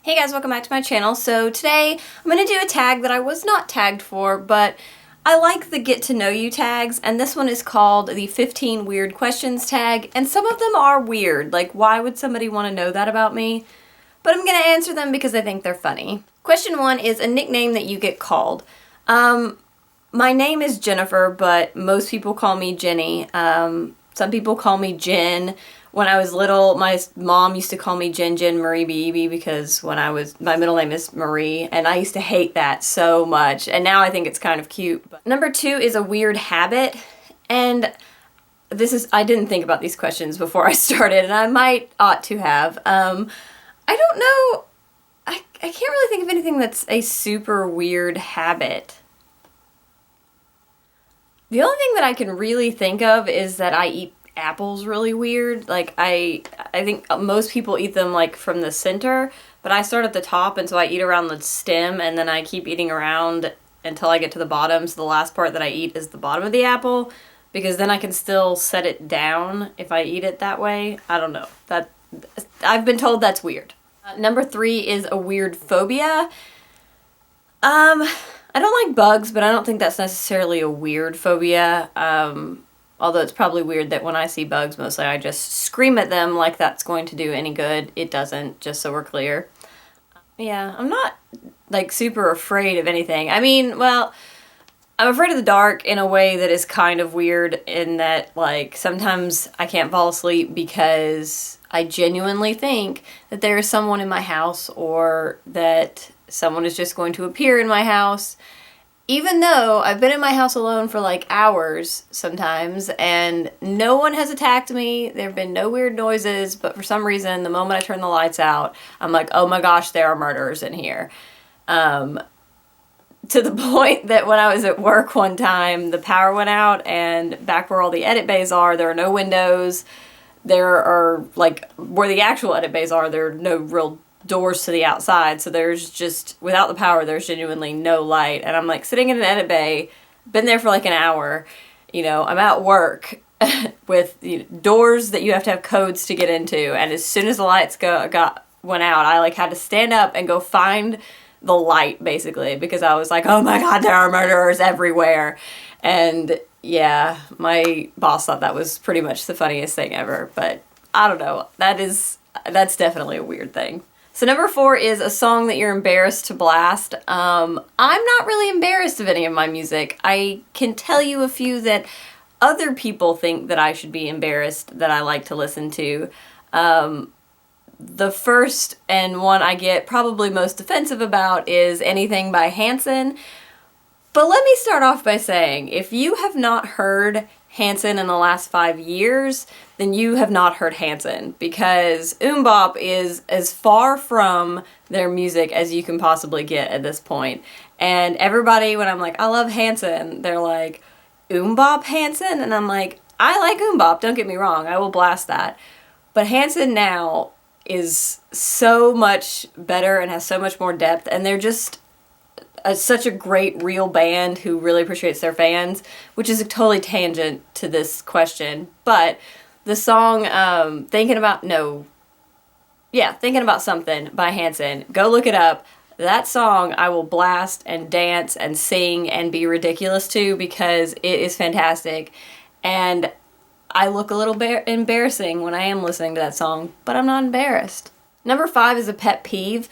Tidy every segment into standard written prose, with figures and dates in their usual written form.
Hey guys, welcome back to my channel. So today I'm going to do a tag that I was not tagged for, but I like the get to know you tags, and this one is called the 15 weird questions tag, and some of them are weird. Like, why would somebody want to know that about me? But I'm going to answer them because I think they're funny. Question 1 is a nickname that you get called. My name is Jennifer, but most people call me Jenny. Some people call me Jen. When I was little, my mom used to call me Jen Marie Beebe because my middle name is Marie, and I used to hate that so much, and now I think it's kind of cute. Number 2 is a weird habit, and I didn't think about these questions before I started, and I ought to have. I don't know, I can't really think of anything that's a super weird habit. The only thing that I can really think of is that I eat apples really weird. Like, I think most people eat them like from the center, but I start at the top, and so I eat around the stem, and then I keep eating around until I get to the bottom. So the last part that I eat is the bottom of the apple, because then I can still set it down if I eat it that way. I don't know. I've been told that's weird. Number 3 is a weird phobia. I don't like bugs, but I don't think that's necessarily a weird phobia. Although it's probably weird that when I see bugs, mostly I just scream at them like that's going to do any good. It doesn't, just so we're clear. Yeah, I'm not, like, super afraid of anything. I mean, well, I'm afraid of the dark in a way that is kind of weird, in that, like, sometimes I can't fall asleep because I genuinely think that there is someone in my house, or that someone is just going to appear in my house. Even though I've been in my house alone for like hours sometimes, and no one has attacked me, there have been no weird noises, but for some reason, the moment I turn the lights out, I'm like, oh my gosh, there are murderers in here. To the point that when I was at work one time, the power went out, and back where all the edit bays are, there are no windows. There are, like, where the actual edit bays are, there are no real doors to the outside, so there's just, without the power, there's genuinely no light, and I'm like sitting in an edit bay, been there for like an hour, I'm at work with doors that you have to have codes to get into, and as soon as the lights went out, I like had to stand up and go find the light, basically, because I was like, oh my god, there are murderers everywhere. And yeah, my boss thought that was pretty much the funniest thing ever, but I don't know, that's definitely a weird thing. So number 4 is a song that you're embarrassed to blast. I'm not really embarrassed of any of my music. I can tell you a few that other people think that I should be embarrassed that I like to listen to. The first and one I get probably most defensive about is Anything by Hanson. But let me start off by saying, if you have not heard Hanson in the last 5 years, then you have not heard Hanson, because Bop is as far from their music as you can possibly get at this point. And everybody, when I'm like, I love Hanson, they're like, Bop Hanson? And I'm like, I like Bop, don't get me wrong, I will blast that. But Hanson now is so much better and has so much more depth, and they're just such a great real band who really appreciates their fans, which is a totally tangent to this question. But the song Thinking About Something by Hanson, go look it up. That song I will blast and dance and sing and be ridiculous to, because it is fantastic, and I look a little embarrassing when I am listening to that song, but I'm not embarrassed. Number 5 is a pet peeve.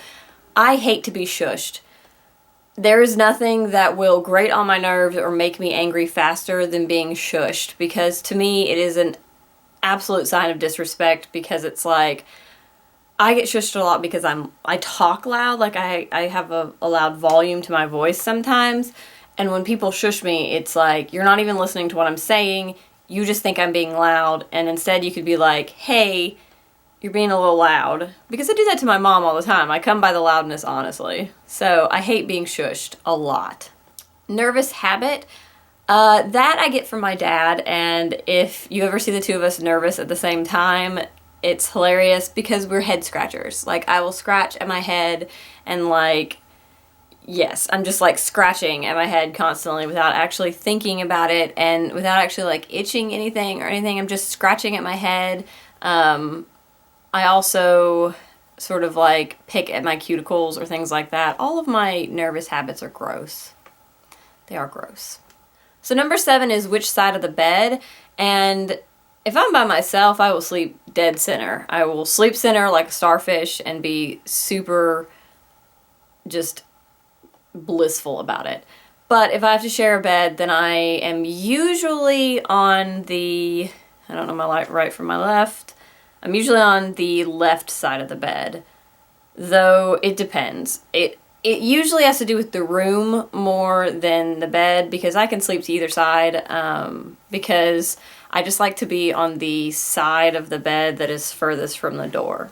I hate to be shushed. There is nothing that will grate on my nerves or make me angry faster than being shushed, because to me it is an absolute sign of disrespect, because it's like, I get shushed a lot because I talk loud, like I have a loud volume to my voice sometimes, and when people shush me, it's like, you're not even listening to what I'm saying, you just think I'm being loud, and instead you could be like, hey, you're being a little loud. Because I do that to my mom all the time. I come by the loudness, honestly. So I hate being shushed a lot. Nervous habit. That I get from my dad, and if you ever see the two of us nervous at the same time, it's hilarious, because we're head scratchers. Like, I will scratch at my head, and like, yes, I'm just like scratching at my head constantly without actually thinking about it, and without actually like itching anything or anything. I'm just scratching at my head. I also sort of like pick at my cuticles or things like that. All of my nervous habits are gross. They are gross. So number 7 is which side of the bed. And if I'm by myself, I will sleep dead center. I will sleep center like a starfish and be super just blissful about it. But if I have to share a bed, then I am usually on the, I don't know my right from my left. I'm usually on the left side of the bed, though it depends. It usually has to do with the room more than the bed, because I can sleep to either side, because I just like to be on the side of the bed that is furthest from the door,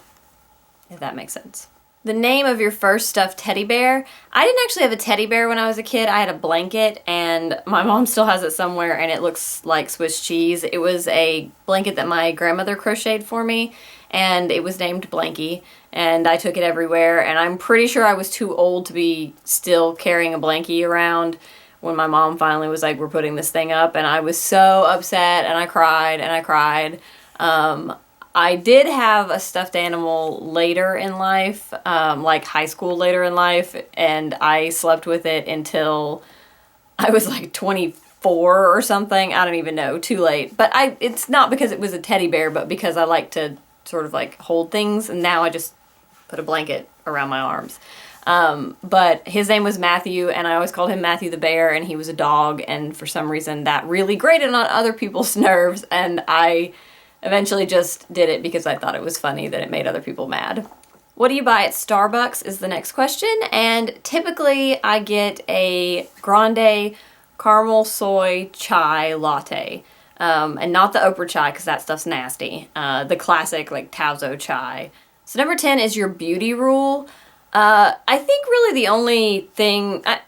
if that makes sense. The name of your first stuffed teddy bear. I didn't actually have a teddy bear when I was a kid. I had a blanket, and my mom still has it somewhere, and it looks like Swiss cheese. It was a blanket that my grandmother crocheted for me, and it was named Blanky, and I took it everywhere, and I'm pretty sure I was too old to be still carrying a blankie around when my mom finally was like, we're putting this thing up, and I was so upset, and I cried, and I cried. I did have a stuffed animal later in life, like high school later in life, and I slept with it until I was like 24 or something. I don't even know, too late. But it's not because it was a teddy bear, but because I like to sort of like hold things, and now I just put a blanket around my arms. But his name was Matthew, and I always called him Matthew the Bear, and he was a dog, and for some reason that really grated on other people's nerves, and I eventually just did it because I thought it was funny that it made other people mad. What do you buy at Starbucks is the next question, and typically I get a grande caramel soy chai latte, and not the Oprah chai because that stuff's nasty, the classic like Taozo chai. So number 10 is your beauty rule. I think really the only thing, I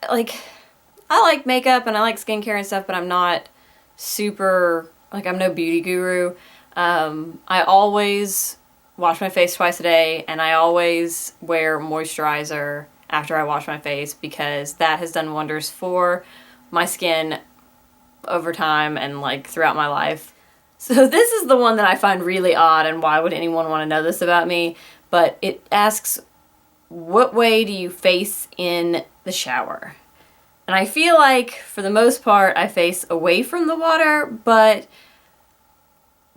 like makeup and I like skincare and stuff, but I'm not super, like I'm no beauty guru. I always wash my face twice a day, and I always wear moisturizer after I wash my face because that has done wonders for my skin over time and like throughout my life. So this is the one that I find really odd, and why would anyone want to know this about me? But it asks, what way do you face in the shower? And I feel like for the most part I face away from the water, but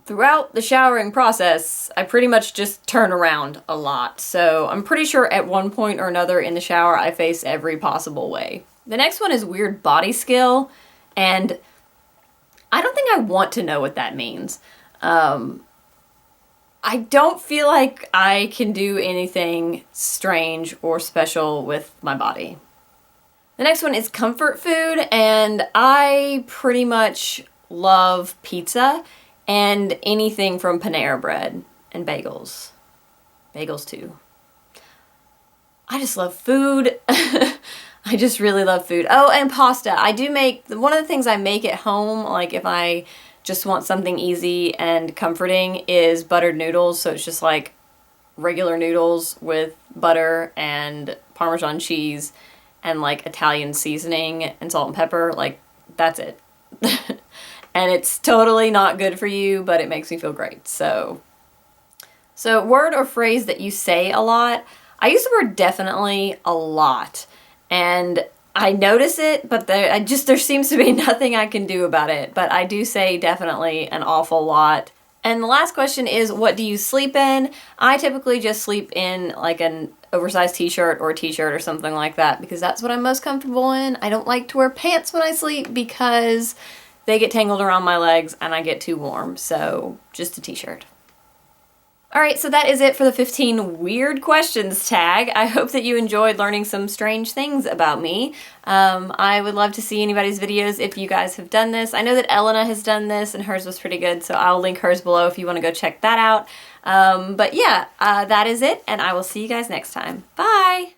throughout the showering process, I pretty much just turn around a lot. So I'm pretty sure at one point or another in the shower, I face every possible way. The next one is weird body skill, and I don't think I want to know what that means. I don't feel like I can do anything strange or special with my body. The next one is comfort food, and I pretty much love pizza and anything from Panera Bread and bagels. Bagels too. I just love food. I just really love food. Oh, and pasta. I do make, one of the things I make at home, like if I just want something easy and comforting, is buttered noodles. So it's just like regular noodles with butter and Parmesan cheese and like Italian seasoning and salt and pepper. Like, that's it. And it's totally not good for you, but it makes me feel great. So word or phrase that you say a lot. I use the word definitely a lot. And I notice it, but there seems to be nothing I can do about it. But I do say definitely an awful lot. And the last question is, what do you sleep in? I typically just sleep in like an oversized t-shirt or a t-shirt or something like that because that's what I'm most comfortable in. I don't like to wear pants when I sleep because they get tangled around my legs and I get too warm, so just a t-shirt. Alright, so that is it for the 15 weird questions tag. I hope that you enjoyed learning some strange things about me. I would love to see anybody's videos if you guys have done this. I know that Elena has done this and hers was pretty good, so I'll link hers below if you want to go check that out. But yeah, that is it, and I will see you guys next time. Bye!